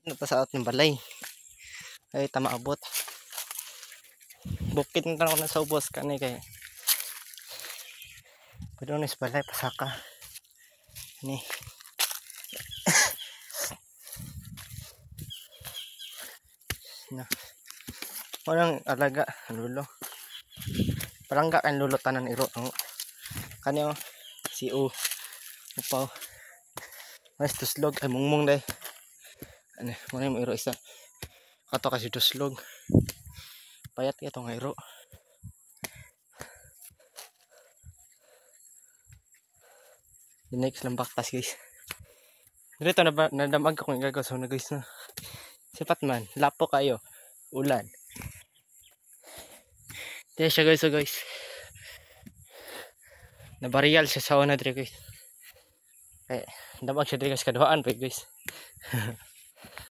nata sa ating balay ay tamaabot bukit na tanong na sa ubos kanay kay padonis balay pasaka ni na walang alaga lulo parang ka kan lulo tanan iro ang kanyo si U upaw mas tuslog ay mungmung day ano mo iro isa kato kasi tuslog payat ito nga iro the next lang baktas guys dito nadamag ako ng gagaw so na guys na sipat man lapo kayo ulan dito siya guys so guys nabarial siya sa una dito guys damag siya dito guys kaduhaan pa guys